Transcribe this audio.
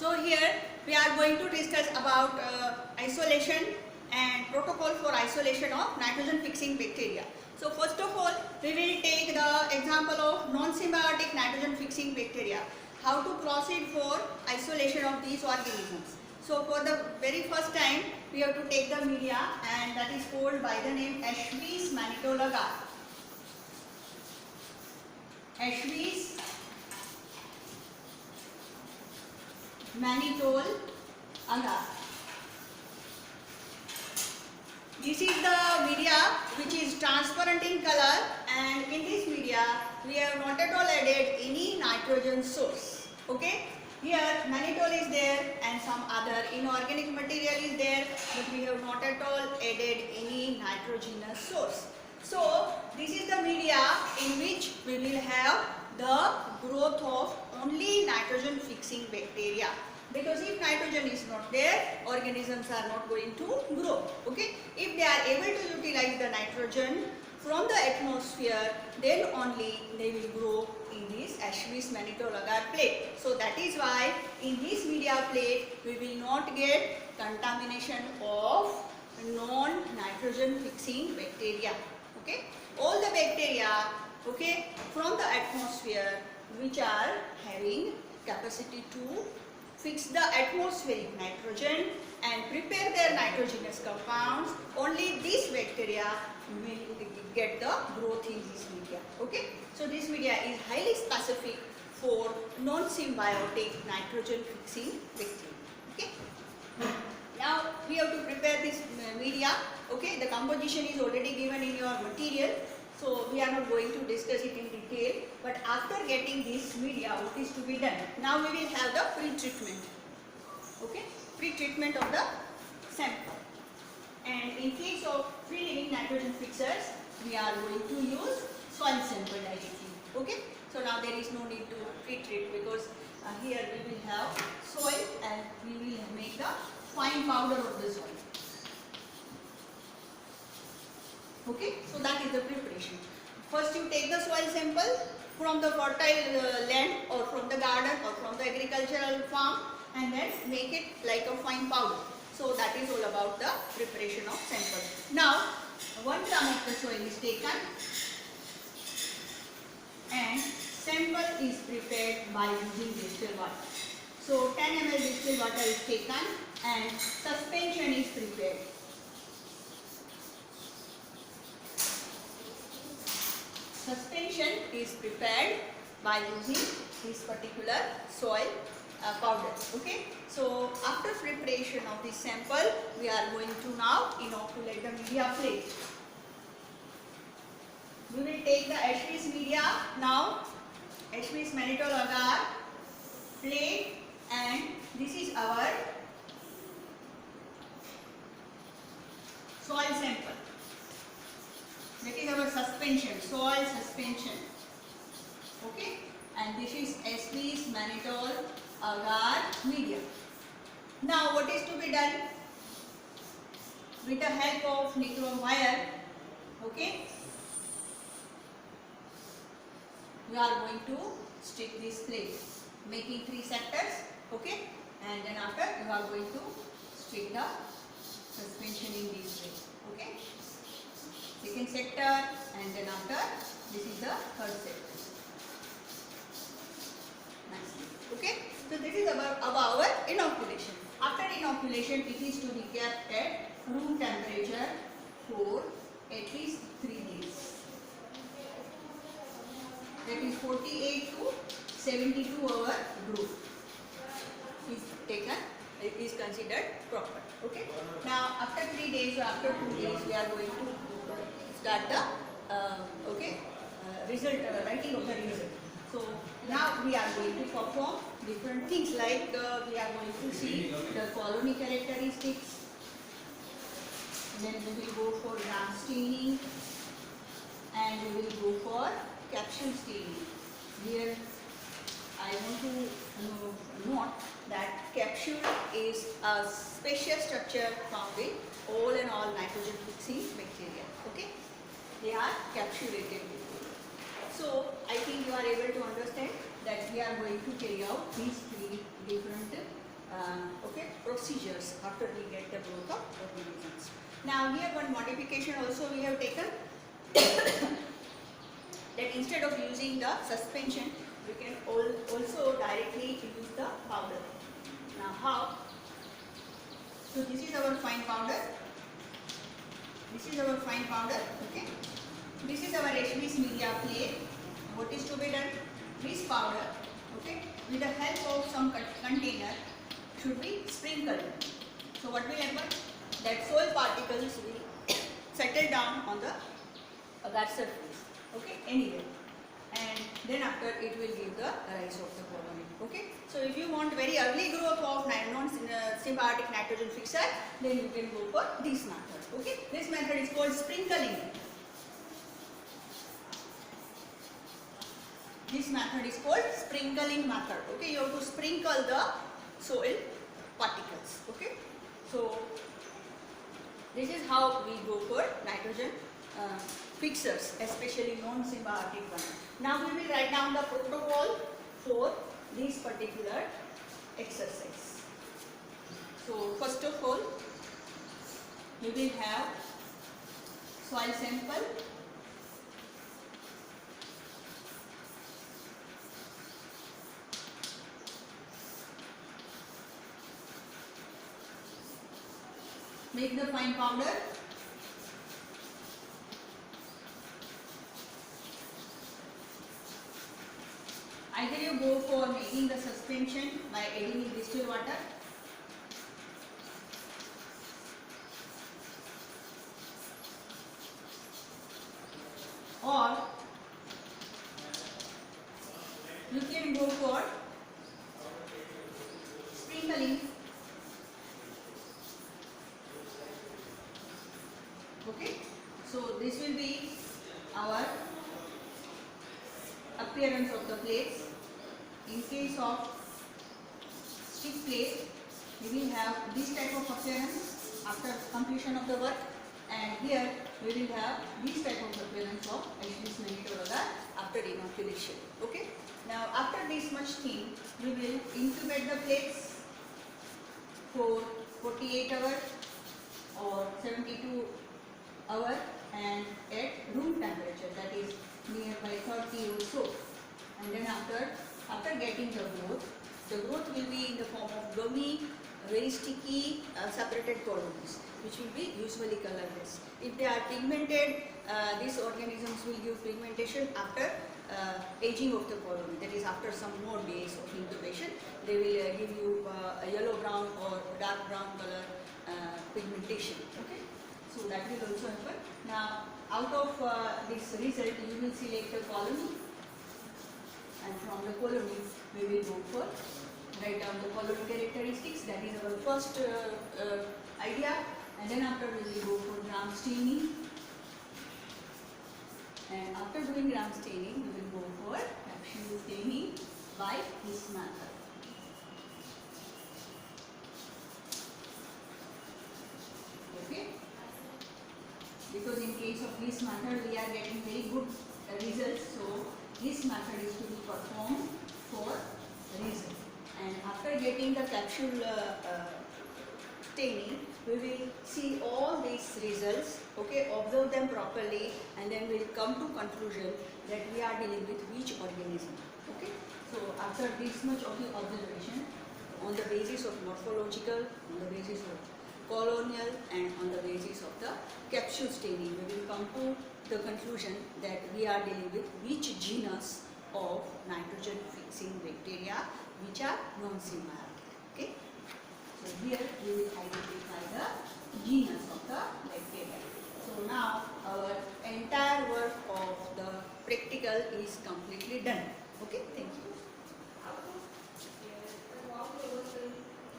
So here we are going to discuss about isolation and protocol for isolation of nitrogen fixing bacteria. So first of all, we will take the example of non-symbiotic nitrogen fixing bacteria. How to proceed for isolation of these organisms. So for the very first time, we have to take the media, and that is called by the name Ashby's mannitol agar. Ashby's mannitol agar. This is the media which is transparent in color, and in this media we have not at all added any nitrogen source. Okay, here mannitol is there and some other inorganic material is there, but we have not at all added any nitrogenous source. So this is the media in which we will have the growth of only nitrogen fixing bacteria. Because if nitrogen is not there, organisms are not going to grow. Okay, if they are able to utilize the nitrogen from the atmosphere, then only they will grow in this Ashby's mannitol agar plate. So that is why in this media plate we will not get contamination of non-nitrogen fixing bacteria. Okay, all the bacteria, okay, from the atmosphere which are having capacity to fix the atmospheric nitrogen and prepare their nitrogenous compounds, only these bacteria will get the growth in this media. Okay, so this media is highly specific for non-symbiotic nitrogen fixing bacteria. Okay, now we have to prepare this media. Okay, the composition is already given in your material, so we are not going to discuss it in detail. But after getting this media, what is to be done? Now we will have the pre-treatment. Okay, pre-treatment of the sample. And in case of free living nitrogen fixers, we are going to use soil sample directly. Okay, so now there is no need to pre-treat, because here we will have soil and we will make the fine powder of the soil. Okay, so that is the preparation. First you take the soil sample from the fertile land or from the garden or from the agricultural farm, and then make it like a fine powder. So that is all about the preparation of sample. Now 1 gram of the soil is taken and sample is prepared by using distilled water. So 10 ml distilled water is taken and suspension is prepared. Suspension is prepared by using this particular soil powder. Okay, so after preparation of this sample, we are going to now inoculate the media plate. We will take the Ashby's media now, Ashby's mannitol agar plate, and this is our soil sample. That is our suspension, soil suspension. Okay, and this is Ashby's mannitol agar media. Now what is to be done? With the help of nichrome wire, okay, we are going to stick this plate, making 3 sectors. Okay, and then after you are going to stick the suspension in this way. Okay, second sector, and then after this is the third sector. Nice. Okay, so this is about our inoculation. After inoculation, it is to be kept at room temperature for at least 3 days. That is 48 to 72 hour group is taken, it is considered proper. Okay, now after 3 days or after 2 days, we are going to start the result, writing of the result. So now we are going to perform different things, like we are going to see the colony characteristics, then we will go for gram staining, and we will go for capsule staining. Here I want to note that capsule is a special structure found in all and all nitrogen fixing bacteria. Okay, they are capsulated. So I think you are able to understand that we are going to carry out these 3 different procedures after we get the growth of organisms. Now here one modification also we have taken, that instead of using the suspension, we can also directly use the powder. Now how? So this is our fine powder. This is our fine powder. Okay. This is our HB's media plate. What is to be done? This powder, okay, with the help of some container, should be sprinkled. So what will happen? That soil particles will settle down on the that surface, okay, anywhere, and then after it will give the rise of the colony. Okay. So if you want very early growth of non-symbiotic nitrogen fixer, then you can go for this method. Okay. This method is called sprinkling. This method is called sprinkling method. Okay, you have to sprinkle the soil particles. Okay, so this is how we go for nitrogen fixers, especially non-symbiotic ones. Now we will write down the protocol for this particular exercise. So first of all, we will have soil sample. Make the fine powder. Either you go for making the suspension by adding in distilled water, or you can go for sprinkling. Okay, so this will be our appearance of the plates. In case of stick plate, we will have this type of appearance after completion of the work, and here we will have this type of appearance of HB's Manitoba agar after inoculation. Okay. Now after this much thing, we will incubate the plates for 48 hours or 72 hours and at room temperature, that is nearby 30 or so. And then after getting the growth will be in the form of gummy, very sticky, separated colonies, which will be usually colorless. If they are pigmented, these organisms will give pigmentation after aging of the colony, that is after some more days of incubation. They will give you a yellow brown or dark brown color pigmentation. Okay, so that will also happen. Now out of this result, you will select a colony, and from the colony we will go for write down the colony characteristics. That is our first idea, and then after we will go for gram staining, and after doing gram staining we will go for capsule staining by this method. Okay, because in case of this method we are getting very good results, so this method is to be performed for result. And after getting the capsule staining, we will see all these results, okay, observe them properly, and then we will come to conclusion that we are dealing with which organism. Okay, so after this much of the observation, on the basis of morphological, on the basis of colonial, and on the basis of the capsule staining, we will come to the conclusion that we are dealing with which genus of nitrogen fixing bacteria which are non-symbiotic. Okay, so here we will identify the genus of the bacteria. So now our entire work of the practical is completely done. Okay, thank you.